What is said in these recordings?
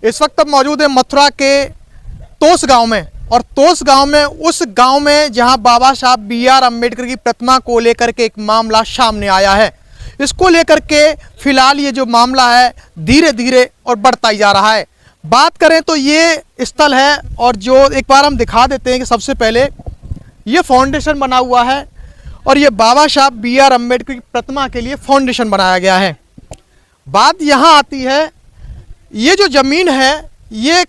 इस वक्त मौजूद है मथुरा के तोस गांव में, और तोस गांव में उस गांव में जहां बाबा साहब B.R. अम्बेडकर की प्रतिमा को लेकर के एक मामला सामने आया है। इसको लेकर के फिलहाल ये जो मामला है धीरे धीरे और बढ़ता ही जा रहा है। बात करें तो ये स्थल है, और जो एक बार हम दिखा देते हैं कि सबसे पहले ये फाउंडेशन बना हुआ है, और ये बाबा साहब B.R. अम्बेडकर की प्रतिमा के लिए फाउंडेशन बनाया गया है। बात यहाँ आती है, ये जो ज़मीन है ये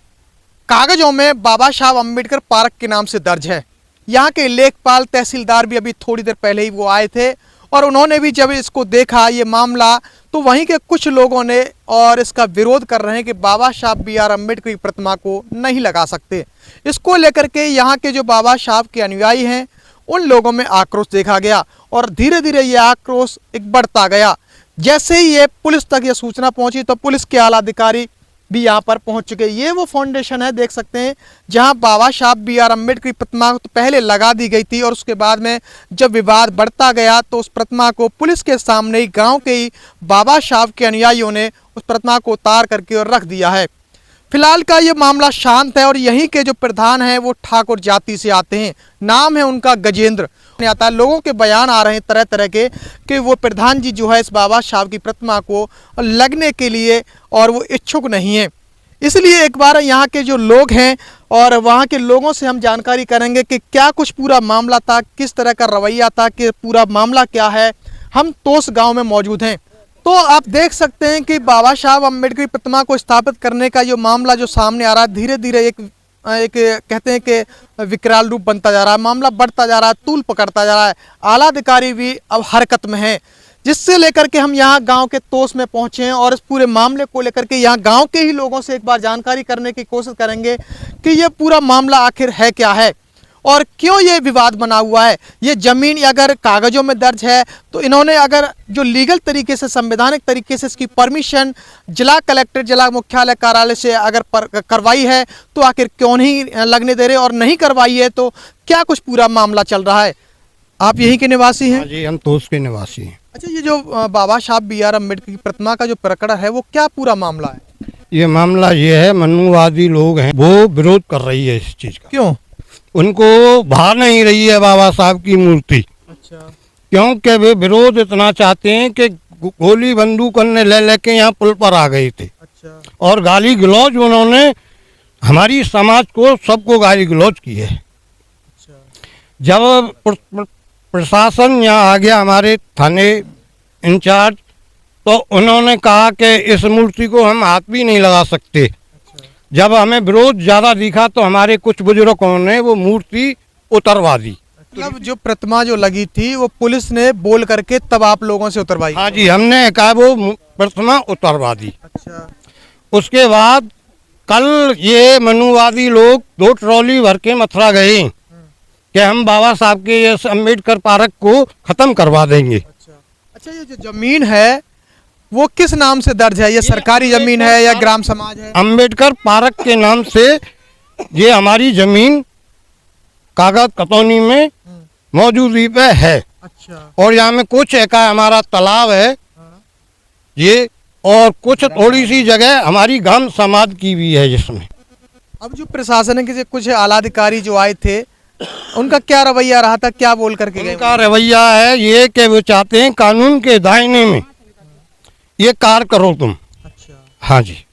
कागज़ों में बाबा साहब अम्बेडकर पार्क के नाम से दर्ज है। यहाँ के लेखपाल तहसीलदार भी अभी थोड़ी देर पहले ही वो आए थे, और उन्होंने भी जब इसको देखा ये मामला, तो वहीं के कुछ लोगों ने और इसका विरोध कर रहे हैं कि बाबा साहब B.R. अम्बेडकर की प्रतिमा को नहीं लगा सकते। इसको लेकर के यहाँ के जो बाबा साहब के अनुयायी हैं उन लोगों में आक्रोश देखा गया, और धीरे धीरे ये आक्रोश एक बढ़ता गया। जैसे ही ये पुलिस तक ये सूचना पहुंची तो पुलिस के आला अधिकारी भी यहाँ पर पहुंच चुके। ये वो फाउंडेशन है, देख सकते हैं, जहाँ बाबा साहब B.R. अम्बेडकर की प्रतिमा तो पहले लगा दी गई थी, और उसके बाद में जब विवाद बढ़ता गया तो उस प्रतिमा को पुलिस के सामने ही गांव के ही बाबा साहब के अनुयायियों ने उस प्रतिमा को उतार करके और रख दिया है। फिलहाल का ये मामला शांत है, और यहीं के जो प्रधान हैं वो ठाकुर जाति से आते हैं, नाम है उनका गजेंद्र। आता है, लोगों के बयान आ रहे हैं तरह तरह के कि वो प्रधान जी जो है इस बाबा साहब की प्रतिमा को लगने के लिए और वो इच्छुक नहीं है। इसलिए एक बार यहाँ के जो लोग हैं और वहाँ के लोगों से हम जानकारी करेंगे कि क्या कुछ पूरा मामला था, किस तरह का रवैया था, कि पूरा मामला क्या है। हम तोस गाँव में मौजूद हैं, तो आप देख सकते हैं कि बाबा साहब अम्बेडकर की प्रतिमा को स्थापित करने का जो मामला जो सामने आ रहा है, धीरे धीरे एक कहते हैं कि विकराल रूप बनता जा रहा है। मामला बढ़ता जा रहा है, तूल पकड़ता जा रहा है। आला अधिकारी भी अब हरकत में है, जिससे लेकर के हम यहाँ गांव के तोस में पहुँचे हैं, और इस पूरे मामले को लेकर के यहाँ गांव के ही लोगों से एक बार जानकारी करने की कोशिश करेंगे कि ये पूरा मामला आखिर है क्या है और क्यों ये विवाद बना हुआ है। ये ज़मीन अगर कागज़ों में दर्ज है तो इन्होंने अगर जो लीगल तरीके से, संवैधानिक तरीके से इसकी परमिशन जिला कलेक्टर, जिला मुख्यालय कार्यालय से अगर करवाई है तो आखिर क्यों नहीं लगने दे रहे, और नहीं करवाई है तो क्या कुछ पूरा मामला चल रहा है। आप यहीं के निवासी हैं? जी, हम तोस के निवासी हैं। अच्छा, ये जो बाबा साहब B.R. अम्बेडकर की प्रतिमा का जो प्रकरण है वो क्या पूरा मामला है? ये मामला ये है, मनुवादी लोग हैं वो विरोध कर रही है इस चीज़ का। क्यों? उनको भा नहीं रही है बाबा साहब की मूर्ति। अच्छा। क्योंकि वे विरोध इतना चाहते हैं कि गोली बंदूक ले लेके यहाँ पुल पर आ गए थे। अच्छा। और गाली गलौज उन्होंने हमारी समाज को, सबको गाली गलौज की है। अच्छा। जब प्रशासन यहाँ आ गया, हमारे थाने इंचार्ज, तो उन्होंने कहा कि इस मूर्ति को हम हाथ भी नहीं लगा सकते। जब हमें विरोध ज़्यादा दिखा तो हमारे कुछ बुजुर्गों ने वो मूर्ति उतरवा दी। मतलब जो प्रतिमा जो लगी थी वो पुलिस ने बोल करके तब आप लोगों से उतरवाई? हाँ जी, हमने कहा वो प्रतिमा उतरवा दी। अच्छा। उसके बाद कल ये मनुवादी लोग 2 ट्रॉली भर के मथुरा गए कि हम बाबा साहब के ये अम्बेडकर पार्क को ख़त्म करवा देंगे। अच्छा, ये जो ज़मीन है वो किस नाम से दर्ज है? ये सरकारी ज़मीन है या ग्राम समाज है? अम्बेडकर पार्क के नाम से ये हमारी ज़मीन कागज कतौनी में मौजूदगी पे है। अच्छा। और यहाँ में कुछ एका हमारा तालाब है ये, और कुछ थोड़ी सी जगह हमारी गांव समाज की भी है जिसमें। अब जो प्रशासन के कुछ आला अधिकारी जो आए थे उनका क्या रवैया रहा था, क्या बोल करके गए? उनका रवैया है ये कि वो चाहते हैं कानून के दायरे में ये कार्य करो तुम। अच्छा। हाँ जी,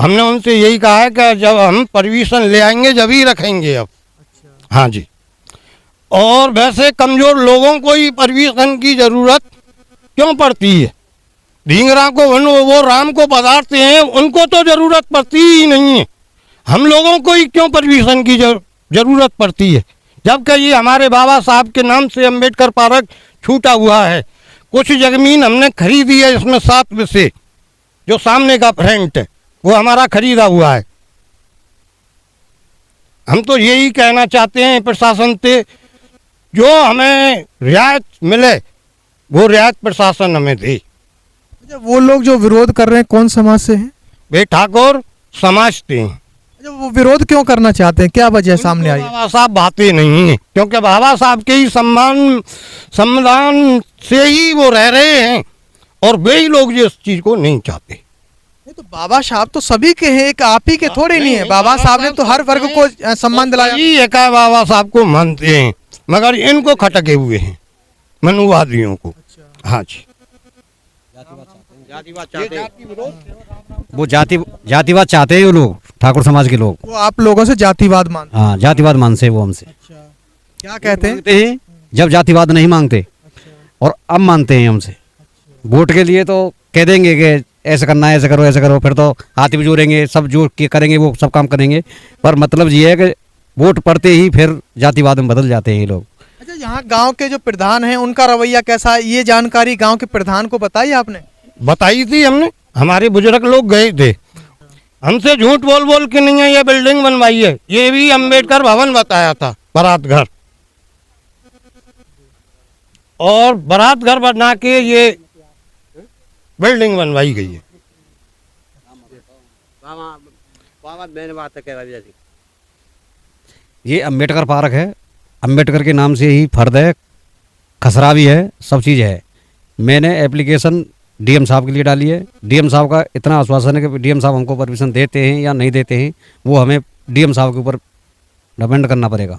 हमने उनसे यही कहा है कि जब हम परमिशन ले आएंगे जब ही रखेंगे अब। अच्छा। हाँ जी, और वैसे कमज़ोर लोगों को ही परमिशन की ज़रूरत क्यों पड़ती है? ढींगरा को वो राम को पधारते हैं, उनको तो ज़रूरत पड़ती ही नहीं है। हम लोगों को ही क्यों परमिशन की ज़रूरत पड़ती है, जबकि ये हमारे बाबा साहब के नाम से अम्बेडकर पार्क छूटा हुआ है। कुछ ज़मीन हमने खरीदी है, इसमें 7 में से जो सामने का फ्रंट है वो हमारा खरीदा हुआ है। हम तो यही कहना चाहते हैं प्रशासन से, जो हमें रियायत मिले वो रियायत प्रशासन हमें दे। अच्छा, वो लोग जो विरोध कर रहे हैं कौन समाज से हैं? वे ठाकुर समाज से हैं। अच्छा, वो विरोध क्यों करना चाहते हैं, क्या वजह सामने आई? बाबा साहब बातें नहीं है, क्योंकि बाबा साहब के ही संविधान से ही वो रह रहे हैं, और वे ही लोग इस चीज़ को नहीं चाहते। तो बाबा साहब तो सभी के हैं, एक आप ही के थोड़े नहीं है। बाबा साहब ने तो हर वर्ग को सम्मान दिलाया। ये क्या बाबा साहब को मानते हैं, मगर इनको खटके हुए हैं मनुवादियों को। हाँ जी, वो जातिवाद चाहते हैं वो लोग, ठाकुर समाज के लोग। वो आप लोगों से जातिवाद मानते हाँ, जातिवाद मानते हैं वो हमसे। क्या कहते हैं? मांगते हैं जब जातिवाद नहीं मांगते, और अब मानते हैं हमसे। वोट के लिए तो कह देंगे कि ऐसे करना है, ऐसे करो, ऐसे करो, फिर तो हाथ भी जोड़ेंगे, सब जो करेंगे वो सब काम करेंगे, पर मतलब ये है कि वोट पड़ते ही फिर जातिवाद में बदल जाते हैं ये लोग। अच्छा, यहाँ गांव के जो प्रधान हैं उनका रवैया कैसा है, ये जानकारी गांव के प्रधान को बताई आपने? बताई थी हमने, हमारे बुजुर्ग लोग गए थे, हमसे झूठ बोल बोल के नहीं है ये बिल्डिंग बनवाई है, ये भी अम्बेडकर भवन बताया था, बारात घर, और बारात घर बना के ये बिल्डिंग बनवाई गई है। ये अम्बेडकर पार्क है, अम्बेडकर के नाम से ही फर्द है, खसरा भी है, सब चीज़ है। मैंने एप्लीकेशन डीएम साहब के लिए डाली है। डीएम साहब का इतना आश्वासन है कि डीएम साहब हमको परमिशन देते हैं या नहीं देते हैं, वो हमें डीएम साहब के ऊपर डिपेंड करना पड़ेगा।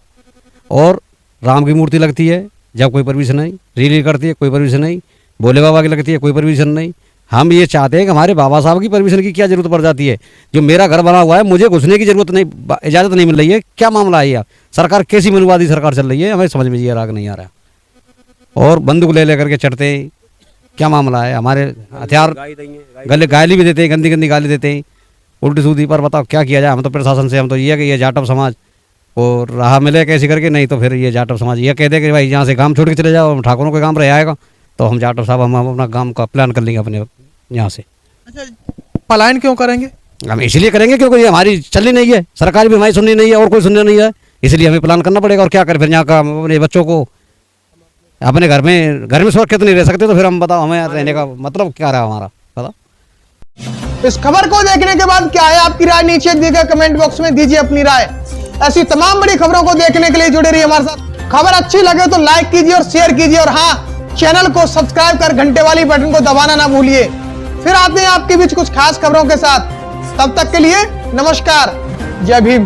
और राम की मूर्ति लगती है जब कोई परमिशन नहीं, रीली करती है कोई परमिशन नहीं, भोले बाबा की लगती है कोई परमिशन नहीं। हम ये चाहते हैं कि हमारे बाबा साहब की परमिशन की क्या जरूरत पड़ जाती है। जो मेरा घर बना हुआ है, मुझे घुसने की जरूरत नहीं, इजाज़त नहीं मिल रही है, क्या मामला है यार? सरकार कैसी मनुवादी सरकार चल रही है, हमें समझ में ये राग नहीं आ रहा। और बंदूक ले लेकर के चढ़ते हैं, क्या मामला है? हमारे हथियार गले गाली भी देते हैं, गंदी गंदी गाली देते हैं उल्टी सीधी। पर बताओ क्या किया जाए? हम तो प्रशासन से, हम तो ये है कि ये जाटव समाज और राह मिले कैसे करके, नहीं तो फिर ये जाटव समाज ये कहते कि भाई यहाँ से काम छोड़ के चले जाओ, ठाकुरों का काम रह आएगा, तो हम जाटव साहब हम अपना काम का प्लान कर लेंगे अपने यहाँ से। अच्छा, पलायन क्यों करेंगे? हम इसलिए करेंगे क्योंकि ये हमारी चलनी नहीं है, सरकार भी हमारी सुननी नहीं है और कोई सुनना नहीं है, इसलिए हमें प्लान करना पड़ेगा। और क्या करें फिर, यहाँ का अपने बच्चों को अपने घर में सुरक्षित नहीं रह सकते, तो फिर हम बताओ हमें रहने का मतलब क्या रहा हमारा, बताओ। इस खबर को देखने के बाद क्या है आपकी राय, नीचे दिए गए कमेंट बॉक्स में दीजिए अपनी राय। ऐसी तमाम बड़ी खबरों को देखने के लिए जुड़े रहिए हमारे साथ। खबर अच्छी लगे तो लाइक कीजिए और शेयर कीजिए, और हाँ, चैनल को सब्सक्राइब कर घंटे वाली बटन को दबाना ना भूलिए। फिर आते हैं आपके बीच कुछ खास खबरों के साथ, तब तक के लिए नमस्कार, जय भीम।